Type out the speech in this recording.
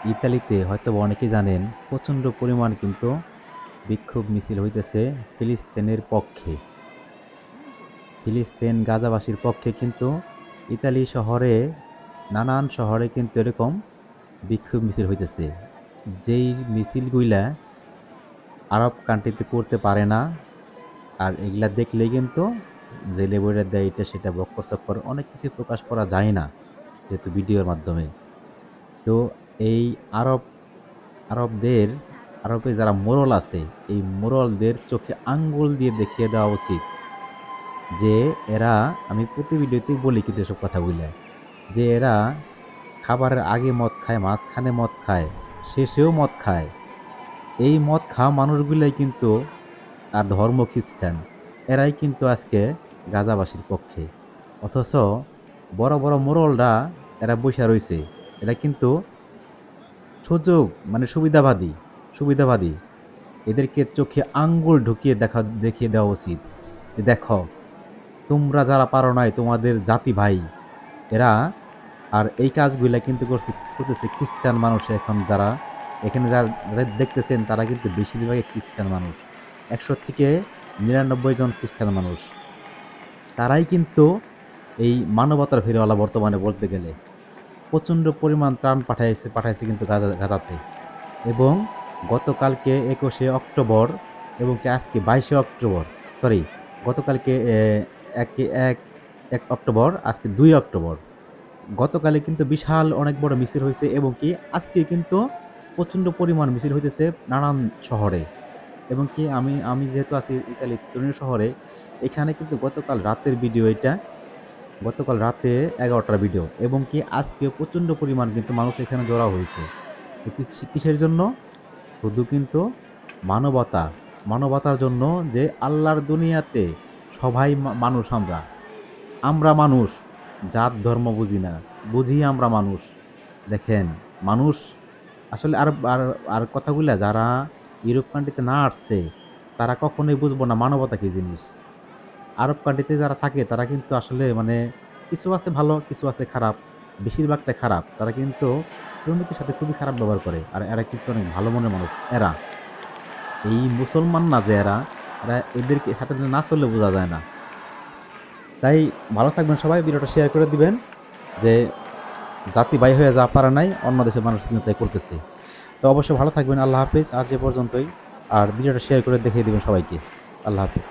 ইতালিতে হয়তো অনেকেই জানেন প্রচণ্ড পরিমাণ কিন্তু বিক্ষোভ মিছিল হইতেছে ফিলিস্তিনের পক্ষে। ফিলিস্তিন গাজাবাসীর পক্ষে কিন্তু ইতালি শহরে নানান শহরে কিন্তু এরকম বিক্ষোভ মিছিল হইতেছে। যেই মিছিলগুলা আরব কান্ট্রিতে করতে পারে না, আর এগুলা দেখলেই কিন্তু জেলে বইরা দেয়, এটা সেটা বক্কর-চক্কর অনেক কিছু প্রকাশ করা যায় না যেহেতু ভিডিওর মাধ্যমে। তো এই আরব আরবদের আরবে যারা মোড়ল আছে, এই মোড়লদের চোখে আঙ্গুল দিয়ে দেখিয়ে দেওয়া উচিত যে এরা, আমি প্রতি ভিডিওতেই বলি কিন্তু এসব কথাগুলা, যে এরা খাবারের আগে মদ খায়, মাঝখানে মদ খায়, শেষেও মদ খায়। এই মদ খাওয়া মানুষগুলাই কিন্তু আর ধর্ম খ্রিস্টান। এরাই কিন্তু আজকে গাজাবাসীর পক্ষে। অথচ বড়, বড় মোড়লরা এরা বইসা রইছে। এরা কিন্তু সুযোগ মানে সুবিধাবাদী। এদেরকে চোখে আঙ্গুল ঢুকিয়ে দেখিয়ে দেওয়া উচিত যে দেখো, তোমরা যারা পারো নাই তোমাদের জাতি ভাই এরা। আর এই কাজগুলা কিন্তু করতেছে খ্রিস্টান মানুষ। এখন যারা এখানে যারা দেখতেছেন তারা কিন্তু বেশিরভাগই খ্রিস্টান মানুষ। ১০০ থেকে ৯৯ জন খ্রিস্টান মানুষ। তারাই কিন্তু এই মানবতার ফেরিওয়ালা বর্তমানে বলতে গেলে। প্রচণ্ড পরিমাণ ত্রাণ পাঠাইছে কিন্তু গাজাতে। এবং গতকালকে ২১শে অক্টোবর এবং কি আজকে ২২শে অক্টোবর, সরি, গতকালকে ১ অক্টোবর, আজকে ২ অক্টোবর। গতকালে কিন্তু বিশাল অনেক বড় মিছিল হইছে এবং কি আজকে কিন্তু প্রচণ্ড পরিমাণ মিছিল হইতেছে নানান শহরে। এবং কি আমি যেহেতু আছি ইতালির তুরিনো শহরে, এখানে কিন্তু গতকাল রাতের ভিডিও এটা। গতকাল রাতে ১১টার ভিডিও এবং কি আজকেও প্রচণ্ড পরিমাণ কিন্তু মানুষ এখানে জড়ো হইছে। তো কিসের জন্য? শুধু কিন্তু মানবতা, মানবতার জন্য, যে আল্লাহর দুনিয়াতে সবাই মানুষ আমরা। আমরা মানুষ, জাত ধর্ম বুঝি না, বুঝি আমরা মানুষ। দেখেন, মানুষ আসলে আর আর আর কথাগুলা যারা ইউরোপ কান্ট্রিতে না আসছে, তারা কখনোই বুঝবো না মানবতা কি জিনিস। আরব কান্ট্রিতে যারা থাকে তারা কিন্তু আসলে মানে কিছু আছে ভালো, কিছু আছে খারাপ। বেশিরভাগটাই খারাপ। তারা কিন্তু শ্রমিকের সাথে খুবই খারাপ ব্যবহার করে। আর এরা কিন্তু অনেক ভালো মনের মানুষ এরা। এই মুসলমান না যে এরা এদেরকে সাথে না চললে বোঝা যায় না। তাই ভালো থাকবেন সবাই। ভিডিওটা শেয়ার করে দিবেন যে জাতি ভাই হয়ে যা পারে নাই, অন্য দেশের মানুষ কিন্তু তাই করতেছে। তো অবশ্যই ভালো থাকবেন। আল্লাহ হাফেজ। আজ এ পর্যন্তই। আর ভিডিওটা শেয়ার করে দেখিয়ে দিবেন সবাইকে। আল্লাহ হাফেজ।